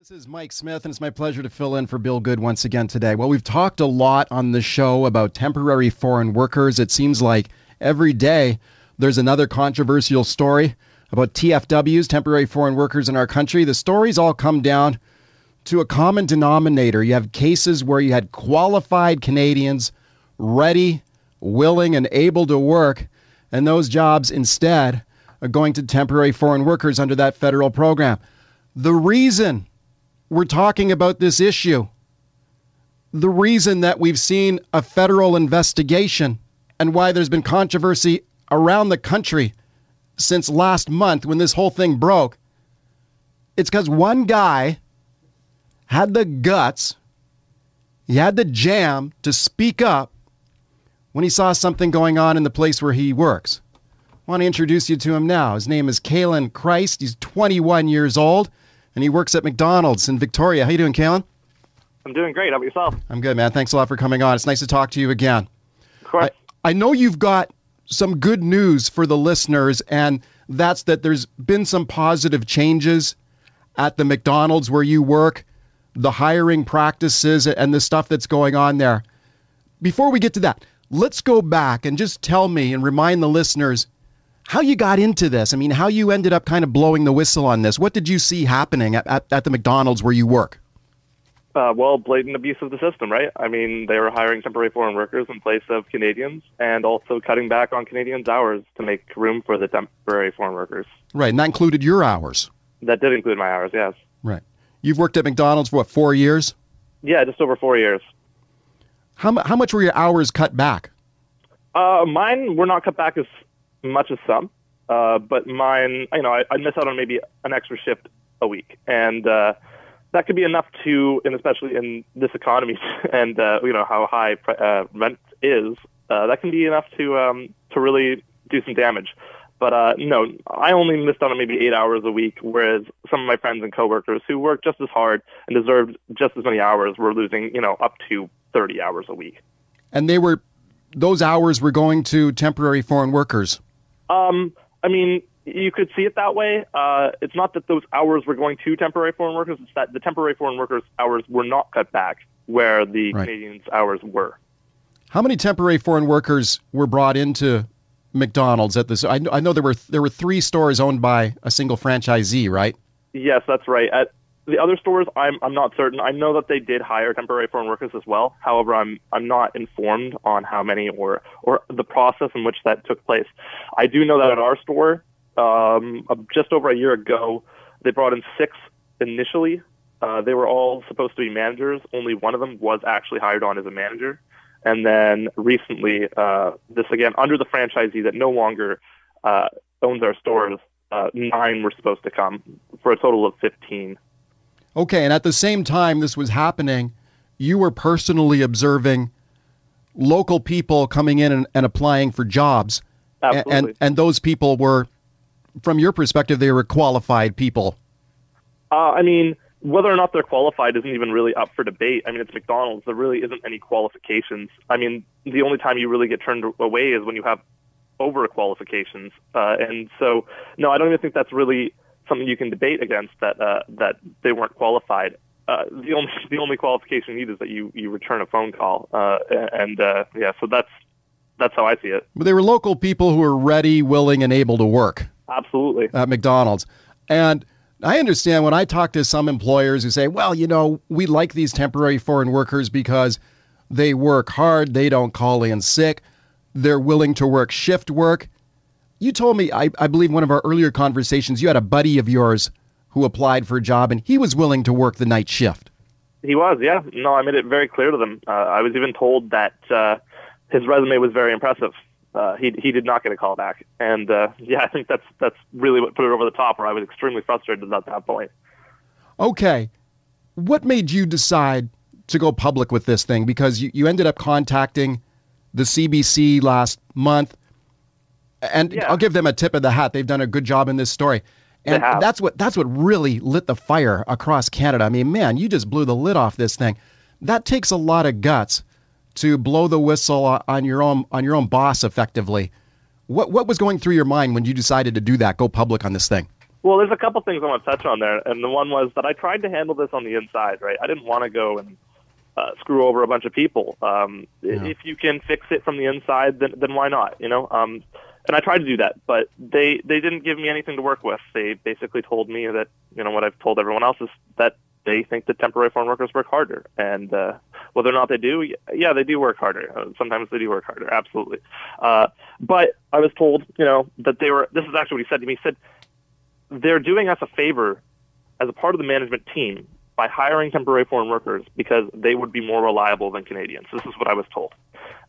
This is Mike Smith, and it's my pleasure to fill in for Bill Good once again today. Well, we've talked a lot on the show about temporary foreign workers. It seems like every day there's another controversial story about TFWs, temporary foreign workers in our country. The stories all come down to a common denominator. You have cases where you had qualified Canadians ready, willing, and able to work, and those jobs instead are going to temporary foreign workers under that federal program. The reason we're talking about this issue, the reason that we've seen a federal investigation and why there's been controversy around the country since last month when this whole thing broke, it's because one guy had the guts, he had the jam to speak up when he saw something going on in the place where he works. I want to introduce you to him now. His name is Kalen Christ. He's 21 years old. And he works at McDonald's in Victoria. How you doing, Kalen? I'm doing great. How about yourself? I'm good, man. Thanks a lot for coming on. It's nice to talk to you again. Of course. I know you've got some good news for the listeners, and that's that there's been some positive changes at the McDonald's where you work, the hiring practices and the stuff that's going on there. Before we get to that, let's go back and just tell me and remind the listeners how you got into this. I mean, how you ended up kind of blowing the whistle on this. What did you see happening at the McDonald's where you work? Well, blatant abuse of the system, right? I mean, they were hiring temporary foreign workers in place of Canadians and also cutting back on Canadians' hours to make room for the temporary foreign workers. Right, and that included your hours. That did include my hours, yes. Right. You've worked at McDonald's for, what, 4 years? Yeah, just over 4 years. How much were your hours cut back? Mine were not cut back as much as some, but mine, I'd miss out on maybe an extra shift a week, and that could be enough to, and especially in this economy, and how high rent is, that can be enough to really do some damage. But no, I only missed out on maybe 8 hours a week, whereas some of my friends and coworkers who worked just as hard and deserved just as many hours were losing, up to 30 hours a week. And those hours were going to temporary foreign workers. I mean, you could see it that way. It's not that those hours were going to temporary foreign workers. It's that the temporary foreign workers' hours were not cut back where the Right. Canadians' hours were. How many temporary foreign workers were brought into McDonald's at this? I know there were 3 stores owned by a single franchisee, right? Yes, that's right. At the other stores, I'm not certain. I know that they did hire temporary foreign workers as well. However, I'm not informed on how many or the process in which that took place. I do know that at our store, just over a year ago, they brought in 6 initially. They were all supposed to be managers. Only one of them was actually hired on as a manager. And then recently, this again, under the franchisee that no longer owns our stores, 9 were supposed to come for a total of 15. Okay, and at the same time this was happening, you were personally observing local people coming in and applying for jobs. Absolutely. And those people were, from your perspective, they were qualified people. I mean, whether or not they're qualified isn't even really up for debate. I mean, it's McDonald's. There really isn't any qualifications. I mean, the only time you really get turned away is when you have over-qualifications. And so, no, I don't even think that's really something you can debate against, that they weren't qualified. The only qualification you need is that you return a phone call. So that's how I see it. But they were local people who were ready, willing, and able to work. Absolutely. At McDonald's. And I understand when I talk to some employers who say, well, we like these temporary foreign workers because they work hard, they don't call in sick, they're willing to work shift work. You told me, I believe one of our earlier conversations, you had a buddy of yours who applied for a job, and he was willing to work the night shift. He was, yeah. No, I made it very clear to them. I was even told that his resume was very impressive. He did not get a call back. And, I think that's really what put it over the top, where I was extremely frustrated at that point. Okay. What made you decide to go public with this thing? Because you ended up contacting the CBC last month. And yeah. I'll give them a tip of the hat. They've done a good job in this story. And that's what really lit the fire across Canada. I mean, man, you just blew the lid off this thing. That takes a lot of guts to blow the whistle on your own boss effectively. What was going through your mind when you decided to do that, go public on this thing? Well, there's a couple things I want to touch on there, and the one was that I tried to handle this on the inside, right? I didn't want to go and screw over a bunch of people. If you can fix it from the inside, then why not, And I tried to do that, but they didn't give me anything to work with. They basically told me that, what I've told everyone else is that they think that temporary foreign workers work harder. And whether or not they do, yeah, they do work harder. Sometimes they do work harder, absolutely. But I was told, that this is actually what he said to me. He said, they're doing us a favor as a part of the management team by hiring temporary foreign workers because they would be more reliable than Canadians. This is what I was told.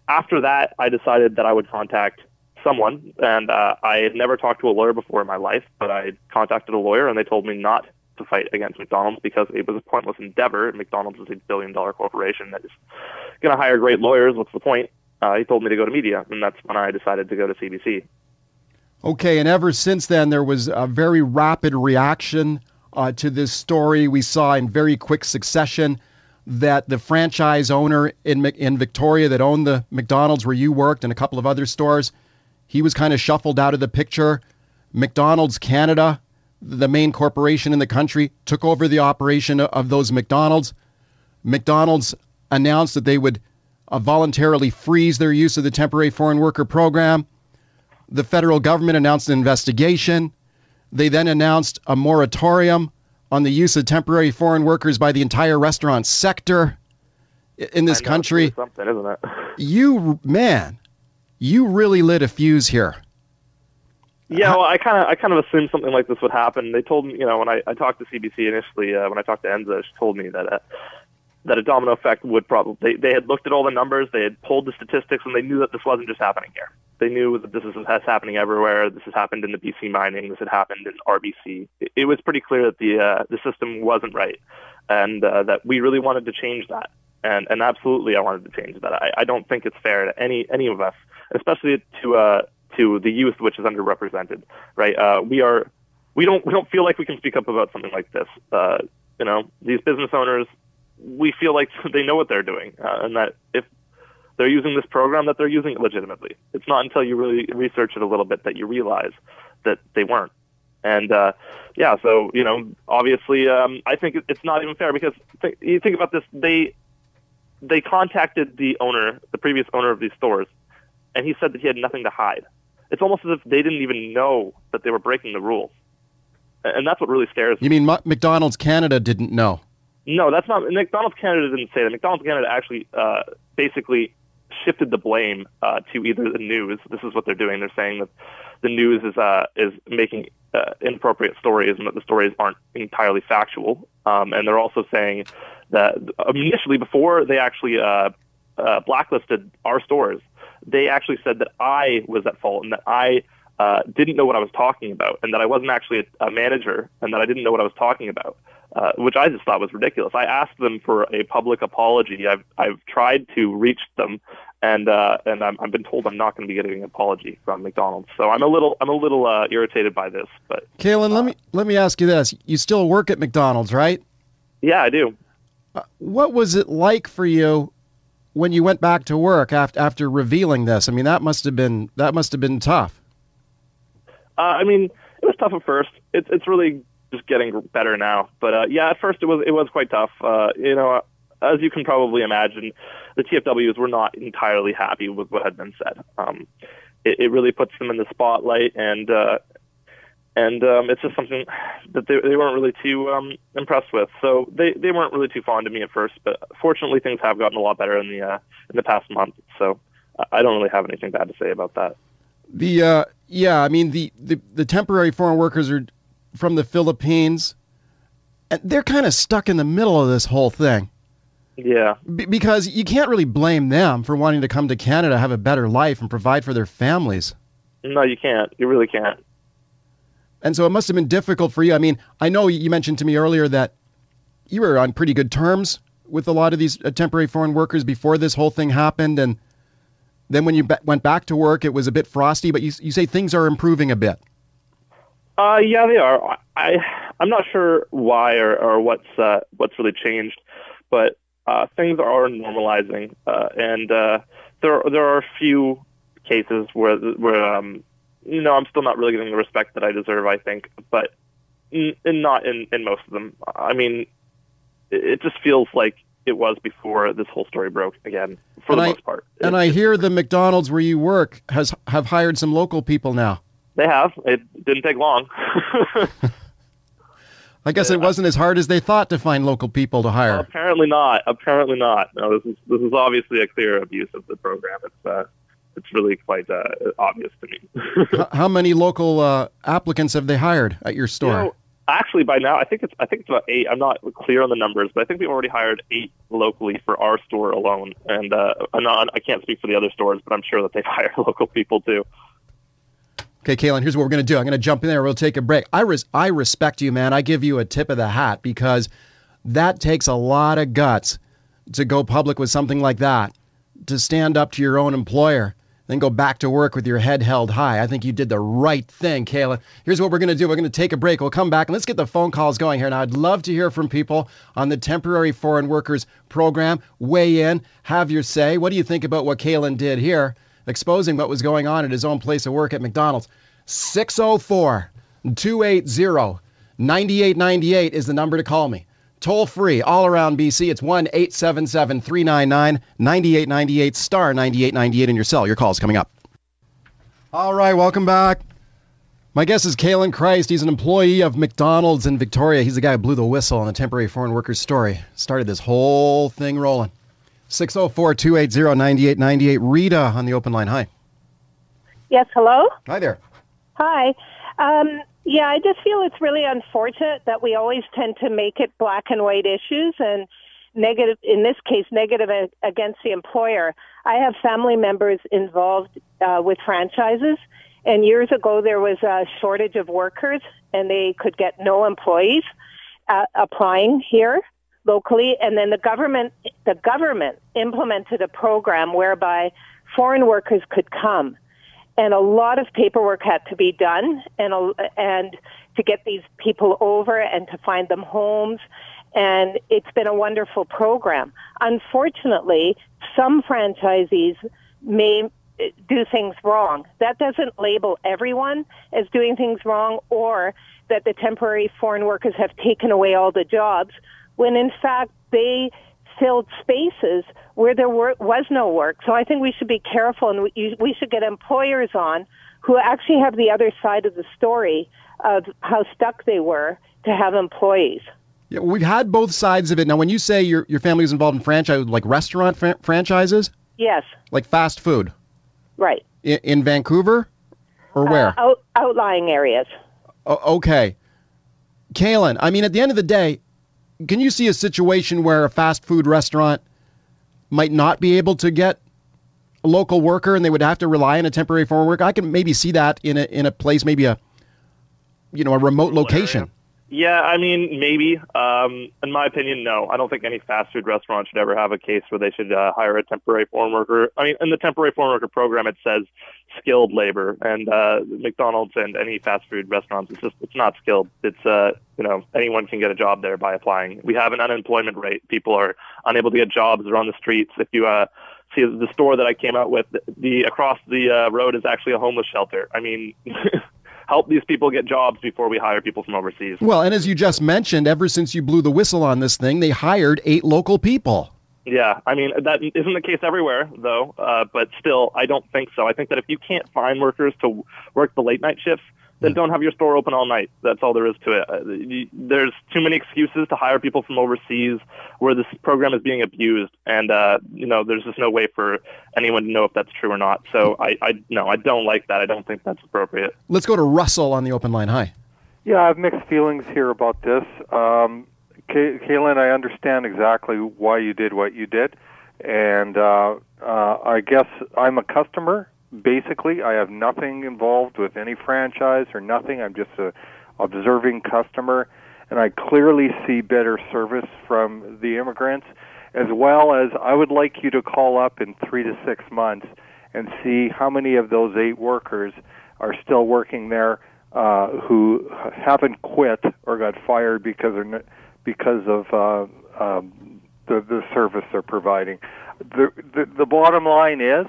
After that, I decided that I would contact someone, and I had never talked to a lawyer before in my life, but I contacted a lawyer, and they told me not to fight against McDonald's because it was a pointless endeavor. McDonald's is a billion-dollar corporation that is going to hire great lawyers. What's the point? He told me to go to media, and that's when I decided to go to CBC. Okay, and ever since then, there was a very rapid reaction to this story. We saw in very quick succession that the franchise owner in Victoria that owned the McDonald's where you worked and a couple of other stores, he was kind of shuffled out of the picture. McDonald's Canada, the main corporation in the country, took over the operation of those McDonald's. McDonald's announced that they would voluntarily freeze their use of the temporary foreign worker program. The federal government announced an investigation. They then announced a moratorium on the use of temporary foreign workers by the entire restaurant sector in this country. It's something, isn't it? You really lit a fuse here. Yeah, well, I kind of assumed something like this would happen. They told me, when I talked to CBC initially, when I talked to Enza, she told me that a domino effect would probably. They had looked at all the numbers, they had pulled the statistics, and they knew that this wasn't just happening here. They knew that this is happening everywhere. This has happened in the BC mining. This had happened in RBC. It was pretty clear that the system wasn't right, and that we really wanted to change that. And absolutely, I wanted to change that. I don't think it's fair to any of us, especially to the youth, which is underrepresented. Right? We don't feel like we can speak up about something like this. These business owners, we feel like they know what they're doing, and that if they're using this program, that they're using it legitimately. It's not until you really research it a little bit that you realize that they weren't. And so obviously, I think it's not even fair because you think about this. They contacted the previous owner of these stores, and he said that he had nothing to hide. It's almost as if they didn't even know that they were breaking the rules, and that's what really scares me. You mean McDonald's Canada didn't know? No, that's not. McDonald's Canada didn't say that. McDonald's Canada actually basically shifted the blame to either the news. This is what they're doing. They're saying that the news is making inappropriate stories and that the stories aren't entirely factual. And they're also saying that initially, before they actually blacklisted our stores, they actually said that I was at fault and that I didn't know what I was talking about and that I wasn't actually a manager and that I didn't know what I was talking about. Which I just thought was ridiculous. I asked them for a public apology. I've tried to reach them, and I've been told I'm not going to be getting an apology from McDonald's. So I'm a little irritated by this. But Kalen, let me ask you this: you still work at McDonald's, right? Yeah, I do. What was it like for you when you went back to work after revealing this? I mean, that must have been tough. It was tough at first. It's really just getting better now. But at first it was quite tough. As you can probably imagine, the TFWs were not entirely happy with what had been said. It really puts them in the spotlight, and it's just something that they weren't really too impressed with. So they weren't really too fond of me at first. But fortunately, things have gotten a lot better in the past month. So I don't really have anything bad to say about that. The temporary foreign workers are from the Philippines, and they're kind of stuck in the middle of this whole thing. Yeah. Because you can't really blame them for wanting to come to Canada, have a better life, and provide for their families. No, you can't. You really can't. And so it must have been difficult for you. I mean, I know you mentioned to me earlier that you were on pretty good terms with a lot of these temporary foreign workers before this whole thing happened, and then when you went back to work, it was a bit frosty, but you say things are improving a bit. Yeah, they are. I'm not sure why or what's really changed, but things are normalizing, and there are a few cases where I'm still not really getting the respect that I deserve, I think. But and not in most of them. I mean, it just feels like it was before this whole story broke again, for the most part. And I hear the McDonald's where you work have hired some local people now. They have. It didn't take long. I guess it wasn't as hard as they thought to find local people to hire. Apparently not. No, this is obviously a clear abuse of the program. It's really quite obvious to me. How many local applicants have they hired at your store? Actually, by now, I think it's about 8. I'm not clear on the numbers, but I think we've already hired 8 locally for our store alone. And I can't speak for the other stores, but I'm sure that they've hired local people too. Okay, Kalen, here's what we're going to do. I'm going to jump in there. We'll take a break. I respect you, man. I give you a tip of the hat because that takes a lot of guts to go public with something like that, to stand up to your own employer, then go back to work with your head held high. I think you did the right thing, Kalen. Here's what we're going to do. We're going to take a break. We'll come back, and let's get the phone calls going here. Now, I'd love to hear from people on the Temporary Foreign Workers Program. Weigh in. Have your say. What do you think about what Kalen did here, exposing what was going on at his own place of work at McDonald's? 604-280-9898 is the number to call me. Toll free all around BC. It's 1-877-399-9898, star 9898 in your cell. Your call's coming up. All right, welcome back. My guest is Kalen Christ. He's an employee of McDonald's in Victoria. He's the guy who blew the whistle on the Temporary Foreign Workers story. Started this whole thing rolling. 604-280-9898. Rita on the open line. Hi. Yes, hello? Hi there. Hi. Yeah, I just feel it's really unfortunate that we always tend to make it black and white issues and negative, in this case, negative against the employer. I have family members involved with franchises, and years ago there was a shortage of workers and they could get no employees applying here locally, and then the government implemented a program whereby foreign workers could come. And a lot of paperwork had to be done and to get these people over and to find them homes. And it's been a wonderful program. Unfortunately, some franchisees may do things wrong. That doesn't label everyone as doing things wrong or that the temporary foreign workers have taken away all the jobs, when in fact they filled spaces where there was no work. So I think we should be careful, and we should get employers on who actually have the other side of the story of how stuck they were to have employees. Yeah, we've had both sides of it. Now, when you say your family was involved in franchise, like restaurant franchises? Yes. Like fast food? Right. In Vancouver? Or where? Outlying areas. Okay. Kalen, I mean, at the end of the day, can you see a situation where a fast food restaurant might not be able to get a local worker and they would have to rely on a temporary foreign worker? I can maybe see that in a place, maybe a remote location. Yeah, I mean, maybe. In my opinion, no. I don't think any fast food restaurant should ever have a case where they should hire a temporary foreign worker. I mean, in the temporary foreign worker program, it says skilled labor, and McDonald's and any fast food restaurants, it's not skilled. It's anyone can get a job there by applying. We have an unemployment rate. People are unable to get jobs. They're on the streets. If you see the store that I came out with, the across the road is actually a homeless shelter. I mean. Help these people get jobs before we hire people from overseas. Well, and as you just mentioned, ever since you blew the whistle on this thing, they hired 8 local people. Yeah, I mean, that isn't the case everywhere, though, but still, I don't think so. I think that if you can't find workers to work the late night shifts, then don't have your store open all night. That's all there is to it. There's too many excuses to hire people from overseas where this program is being abused, and there's just no way for anyone to know if that's true or not. So I don't like that. I don't think that's appropriate. Let's go to Russell on the open line. Hi. Yeah, I have mixed feelings here about this. Kalen, I understand exactly why you did what you did, and I guess I'm a customer. Basically, I have nothing involved with any franchise or nothing. I'm just a observing customer, and I clearly see better service from the immigrants, as well as I would like you to call up in 3 to 6 months and see how many of those 8 workers are still working there who haven't quit or got fired because of the service they're providing. The bottom line is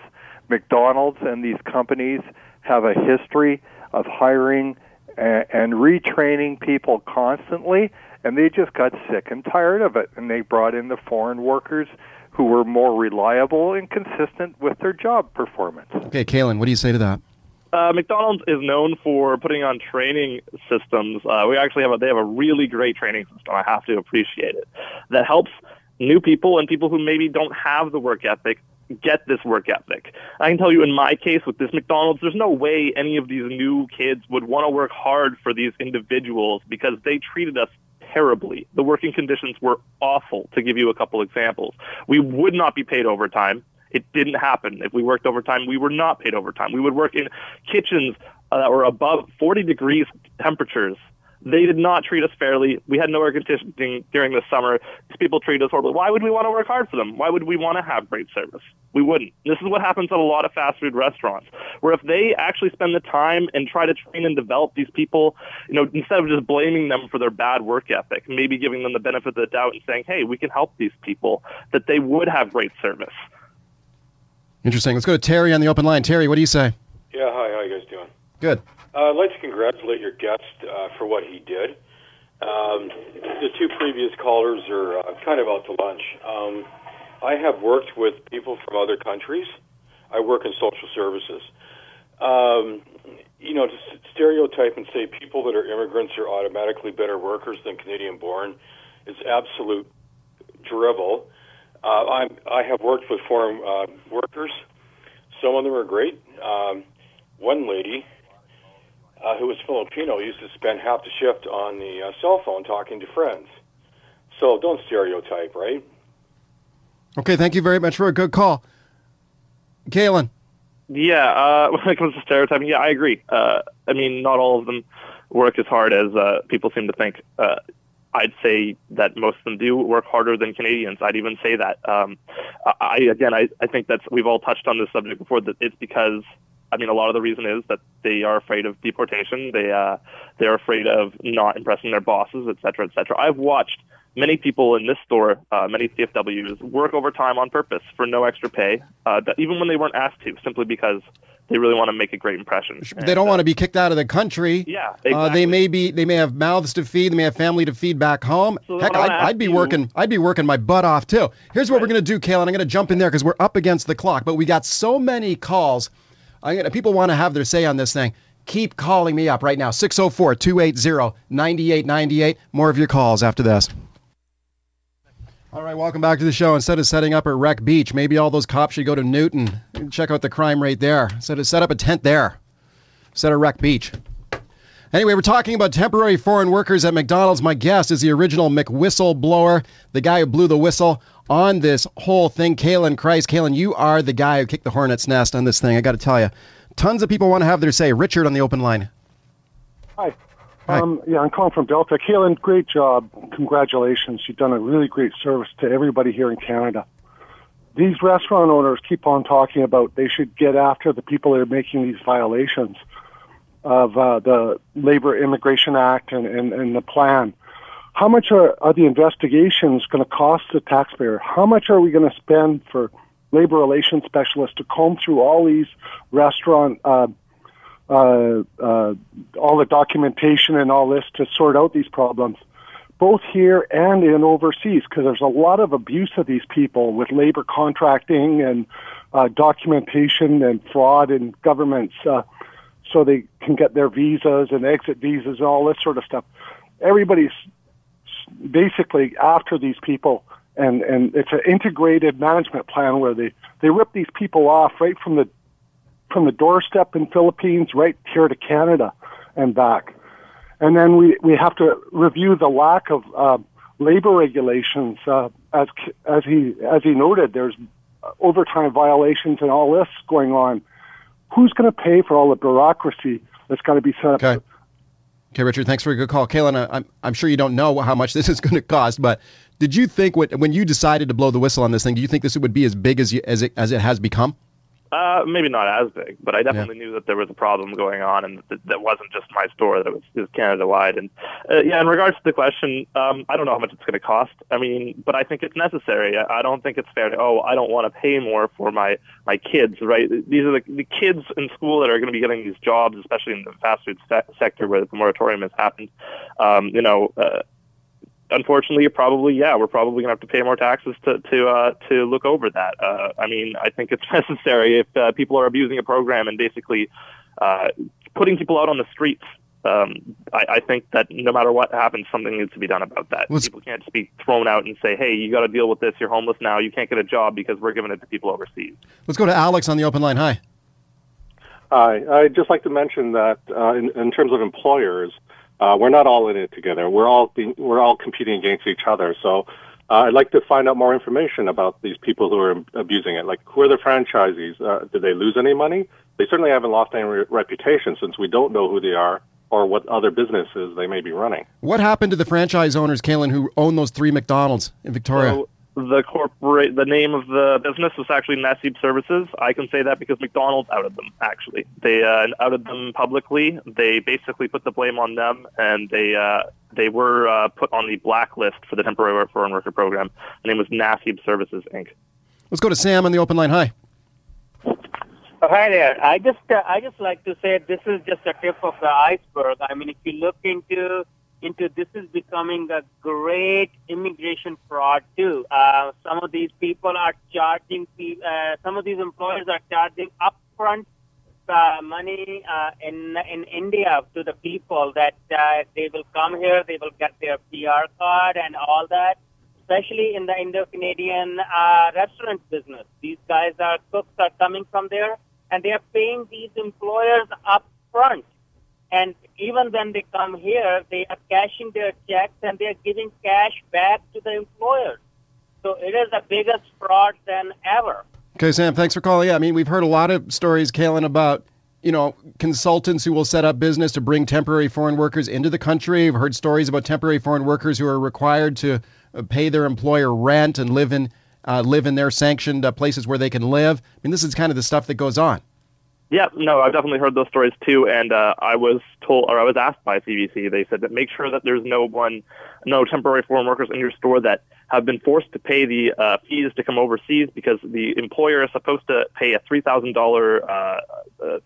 McDonald's and these companies have a history of hiring and retraining people constantly, and they just got sick and tired of it, and they brought in the foreign workers who were more reliable and consistent with their job performance. Okay, Kalen, what do you say to that? McDonald's is known for putting on training systems. They have a really great training system. I have to appreciate it. That helps new people and people who maybe don't have the work ethic get this work ethic. I can tell you in my case with this McDonald's, there's no way any of these new kids would want to work hard for these individuals because they treated us terribly. The working conditions were awful, to give you a couple examples. We would not be paid overtime. It didn't happen. If we worked overtime, we were not paid overtime. We would work in kitchens that were above 40 degrees temperatures. They did not treat us fairly. We had no air conditioning during the summer. These people treated us horribly. Why would we want to work hard for them? Why would we want to have great service? We wouldn't. This is what happens at a lot of fast food restaurants, where if they actually spend the time and try to train and develop these people, instead of just blaming them for their bad work ethic, maybe giving them the benefit of the doubt and saying, hey, we can help these people, that they would have great service. Interesting. Let's go to Terry on the open line. Terry, what do you say? Yeah, hi. How you guys doing? Good. I'd like to congratulate your guest for what he did. The two previous callers are kind of out to lunch. I have worked with people from other countries. I work in social services. To stereotype and say people that are immigrants are automatically better workers than Canadian-born is absolute drivel. I have worked with foreign workers. Some of them are great. One lady who was Filipino used to spend half the shift on the cell phone talking to friends. So don't stereotype, right? Okay, thank you very much for a good call. Kalen. Yeah, when it comes to stereotyping, yeah, I agree. Not all of them work as hard as people seem to think. I'd say that most of them do work harder than Canadians. I'd even say that. I think we've all touched on this subject before, that it's because, a lot of the reason is that they are afraid of deportation. They're afraid of not impressing their bosses, et cetera, et cetera. I've watched many people in this store, many CFWs, work overtime on purpose for no extra pay, even when they weren't asked to, simply because they really want to make a great impression. They don't want to be kicked out of the country. Yeah, exactly. They may have mouths to feed. They may have family to feed back home. So heck, I'd be working my butt off too. Here's what we're going to do, Kalen. I'm going to jump in there because we're up against the clock. But we got so many calls. People want to have their say on this thing. Keep calling me up right now. 604-280-9898. More of your calls after this. All right, welcome back to the show. Instead of setting up at Wreck Beach, maybe all those cops should go to Newton and check out the crime rate there. Instead of set up a tent there. Instead of Wreck Beach. Anyway, we're talking about temporary foreign workers at McDonald's. My guest is the original McWhistleblower, the guy who blew the whistle on this whole thing. Kalen Christ. Kalen, you are the guy who kicked the hornet's nest on this thing. I got to tell you, tons of people want to have their say. Richard on the open line. Hi. Hi. I'm calling from Delta. Kalen, great job. Congratulations. You've done a really great service to everybody here in Canada. These restaurant owners keep on talking about they should get after the people that are making these violations of the Labor Immigration Act and the plan. How much are the investigations going to cost the taxpayer? How much are we going to spend for labor relations specialists to comb through all these restaurant all the documentation and all this to sort out these problems, both here and in overseas, because there's a lot of abuse of these people with labor contracting and documentation and fraud in governments so they can get their visas and exit visas and all this sort of stuff. Everybody's basically after these people, and it's an integrated management plan where they rip these people off right from the doorstep in Philippines right here to Canada and back. And then we have to review the lack of labor regulations. As he noted, there's overtime violations and all this going on. Who's going to pay for all the bureaucracy that's got to be set up? Okay, Richard, thanks for a good call. Kalen, I'm sure you don't know how much this is going to cost, but did you think when you decided to blow the whistle on this thing, do you think this would be as big as it has become? Maybe not as big, but I definitely knew that there was a problem going on, and that wasn't just my store; that it was Canada-wide. And in regards to the question, I don't know how much it's going to cost. I mean, but I think it's necessary. I don't think it's fair to I don't want to pay more for my kids. Right? These are the kids in school that are going to be getting these jobs, especially in the fast food sector where the moratorium has happened. Unfortunately, we're probably going to have to pay more taxes to look over that. I mean, I think it's necessary if people are abusing a program and basically putting people out on the streets. I think that no matter what happens, something needs to be done about that. People can't just be thrown out and say, hey, you got to deal with this. You're homeless now. You can't get a job because we're giving it to people overseas. Let's go to Alex on the open line. Hi. Hi. I'd just like to mention that in terms of employers, we're not all in it together. We're all competing against each other. So I'd like to find out more information about these people who are abusing it. Like, who are the franchisees? Did they lose any money? They certainly haven't lost any reputation, since we don't know who they are or what other businesses they may be running. What happened to the franchise owners, Kalen, who own those 3 McDonald's in Victoria? So the name of the business was actually Nasib Services. I can say that because McDonald's outed them, actually. They outed them publicly. They basically put the blame on them, and they were put on the blacklist for the temporary foreign worker program. The name was Nasib Services, Inc. Let's go to Sam on the open line. Hi. Hi there. I just like to say this is just a tip of the iceberg. I mean, if you look into this, is becoming a great immigration fraud too. Some of these people are charging. Some of these employers are charging upfront money in India to the people that they will come here, they will get their PR card and all that. Especially in the Indo-Canadian restaurant business, these guys cooks are coming from there, and they are paying these employers up front. And even when they come here, they are cashing their checks, and they are giving cash back to the employers. So it is the biggest fraud than ever. Okay, Sam, thanks for calling. Yeah, I mean, we've heard a lot of stories, Kalen, about consultants who will set up business to bring temporary foreign workers into the country. We've heard stories about temporary foreign workers who are required to pay their employer rent and live in their sanctioned places where they can live. I mean, this is kind of the stuff that goes on. Yeah, no, I've definitely heard those stories too, and I was asked by CBC. They said that make sure that there's no temporary foreign workers in your store that have been forced to pay the fees to come overseas, because the employer is supposed to pay a $3,000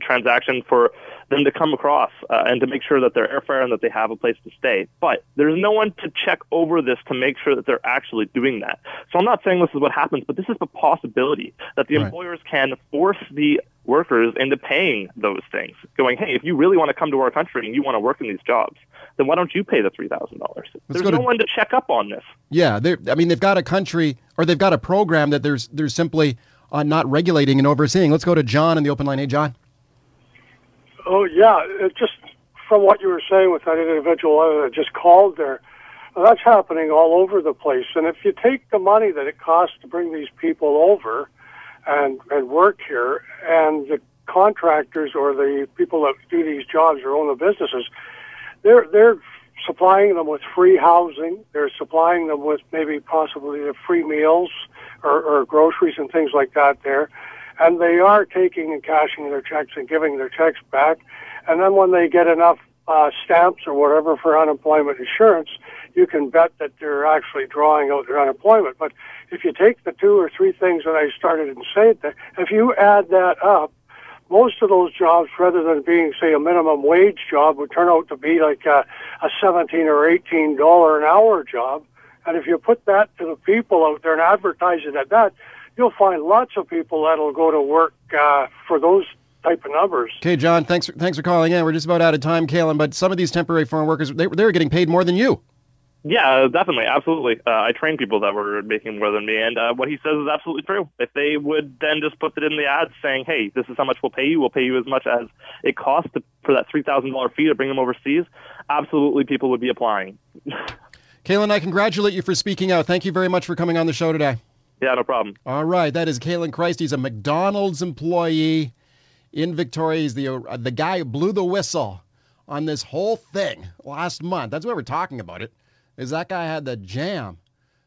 transaction for them to come across and to make sure that they're airfare and that they have a place to stay. But there's no one to check over this to make sure that they're actually doing that. So I'm not saying this is what happens, but this is the possibility that the employers can force the workers into paying those things, going, hey, if you really want to come to our country and you want to work in these jobs, then why don't you pay the $3,000? There's no one to check up on this. Yeah, they've got a country, or they've got a program that there's simply not regulating and overseeing. Let's go to John in the open line. Hey, John. Oh, yeah, just from what you were saying with that individual that just called there, that's happening all over the place. And if you take the money that it costs to bring these people over and work here, and the contractors or the people that do these jobs or own the businesses, they're supplying them with free housing, they're supplying them with maybe possibly the free meals or groceries and things like that there. And they are taking and cashing their checks and giving their checks back. And then when they get enough stamps or whatever for unemployment insurance, you can bet that they're actually drawing out their unemployment. But if you take the 2 or 3 things that I started and said, if you add that up, most of those jobs, rather than being, say, a minimum wage job, would turn out to be like a $17 or $18 an hour job. And if you put that to the people out there and advertise it at that, you'll find lots of people that'll go to work for those type of numbers. Okay, John, thanks for calling in. We're just about out of time, Kalen, but some of these temporary foreign workers, they were getting paid more than you. Yeah, definitely, absolutely. I train people that were making more than me, and what he says is absolutely true. If they would then just put it in the ads saying, hey, this is how much we'll pay you as much as it costs for that $3,000 fee to bring them overseas, absolutely people would be applying. Kalen, I congratulate you for speaking out. Thank you very much for coming on the show today. Yeah, no problem. All right, that is Kalen Christ. He's a McDonald's employee in Victoria. He's the guy who blew the whistle on this whole thing last month. That's why we're talking about it, is that guy had the jam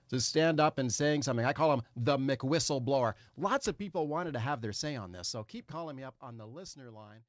to stand up and saying something. I call him the McWhistleblower. Lots of people wanted to have their say on this, so keep calling me up on the listener line.